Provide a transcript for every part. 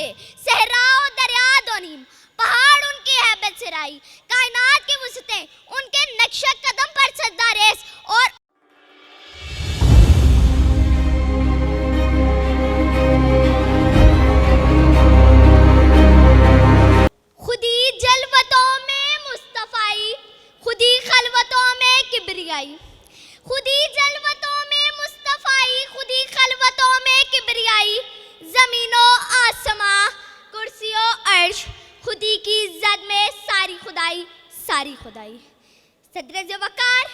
سے صحرا و دریا دو نیم، پہاڑ ان کی ہیبت سے رائی، کائنات کی وسعتیں ان کے نقش قدم پر سجدہ ریس، اور خودی جلوتوں میں مصطفائی، خودی خلوتوں میں کبریائی، خودی جلوتوں میں مصطفائی، خودی خلوتوں میں کبریائی، زمین و آسماں کرسی و عرش، خودی کی عزت میں ساری خدائی ساری خدائی۔ صدر وقار،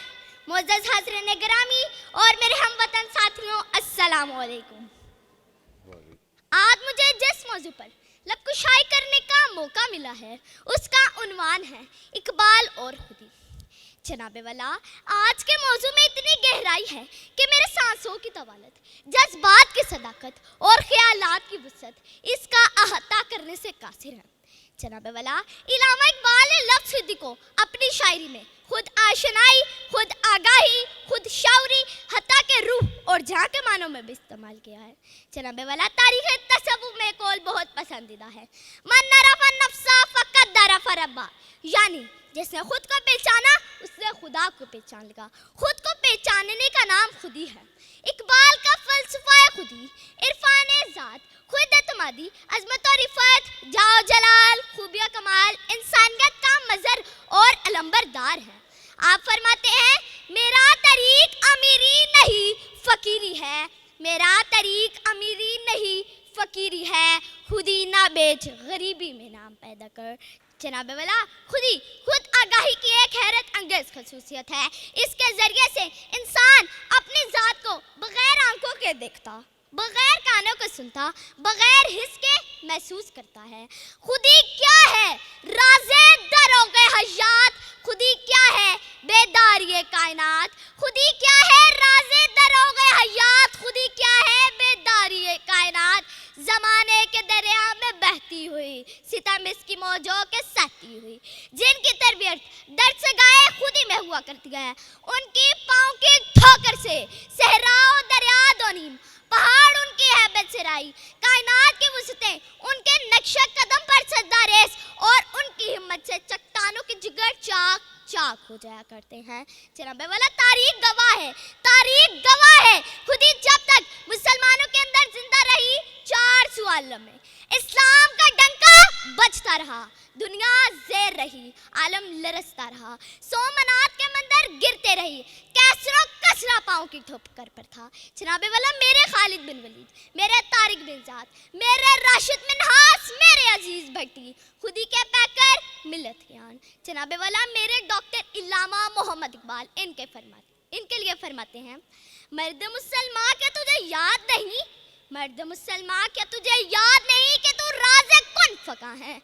معزز حاضرین گرامی اور میرے ہم وطن ساتھیوں، السلام علیکم۔ آج مجھے جس موضوع پر لب کشائی کرنے کا موقع ملا ہے اس کا عنوان ہے اقبال اور خودی۔ جناب والا، آج کے موضوع میں اتنی گہرائی ہے کہ میرے سانسوں کی طوالت، جذبات کی صداقت اور خیالات کی وسعت اس کا احاطہ کرنے سے قاصر ہے۔ جناب والا، علامہ اقبال نے لفظ خودی کو اپنی شاعری میں خود آشنائی، خود آگاہی، خود شعوری، حتیٰ کہ روح اور جہاں کے معنوں میں بھی استعمال کیا ہے۔ جناب والا، تاریخ تصوف میں قول بہت پسندیدہ ہے، من عرف النفس فقد عرف ربہ، یعنی جس نے خود کو پہچانا اس نے خدا کو پہچان لیا۔ خود کو پہچاننے کا نام خودی ہے۔ اقبال کا فلسفہ خودی، عرفان ذات، خود اعتمادی، عظمت و رفعت، جاہ و جلال، خوبی و کمال، انسانیت کا مظہر اور علمبردار ہے۔ آپ فرماتے ہیں، میرا طریق امیری نہیں فقیری ہے، میرا طریق امیری نہیں فقیری ہے، خودی نہ بیچ غریبی میں نام پیدا کر۔ جناب والا، خودی خود آگاہی کی ایک حیرت انگیز خصوصیت ہے۔ اس کے ذریعے سے انسان اپنی ذات کو بغیر آنکھوں کے دیکھتا، بغیر کانوں کے سنتا، بغیر حس کے محسوس کرتا ہے۔ خودی کیا ہے؟ راز دروغ حیات، خودی کیا ہے؟ بیداری کائنات، خودی کیا ہے؟ راز دروغ حیات، خودی کیا ہے؟ بیداری کائنات، زمانے کے دریا میں بہتی ہوئی، ستم اس کی موجوں کے سہتی ہوئی، جن کی تربیت درد سے گائے خودی میں ہوا کرتی ہے، ان کی پاؤں کی ٹھوکر سے صحرا و دریا دو نیم، پہاڑ ان کی ہیبت سے رائی، کائنات کی وسعتیں ان کے نقش قدم پر سجدہ ریس، اور ان کی ہمت سے چٹانوں کے جگر چاک چاک ہو جایا کرتے ہیں۔ جناب والا، تاریخ گواہ ہے، تاریخ گواہ ہے، خودی جب تک مسلمانوں کے اندر زندہ رہی، 400 عالم میں اسلام کا ڈنکا بجتا رہا، دنیا زیر رہی، عالم لرزتا رہا، سومنات کے مندر گرتے رہی، کیسر و کسرا پاؤں کی ٹھوکر پر تھا۔ جناب والا، میرے خالد بن ولید، میرے طارق بن زیاد، میرے راشد منہاس، میرے عزیز بھٹی، خودی کے پیکر ملت کے آن۔ جناب والا، میرے ڈاکٹر علامہ محمد اقبال ان کے لیے فرماتے ہیں، مرد مسلمان کیا تجھے یاد نہیں، مرد مسلمان کیا تجھے یاد نہیں کہ تو راز کن فقاں ہے،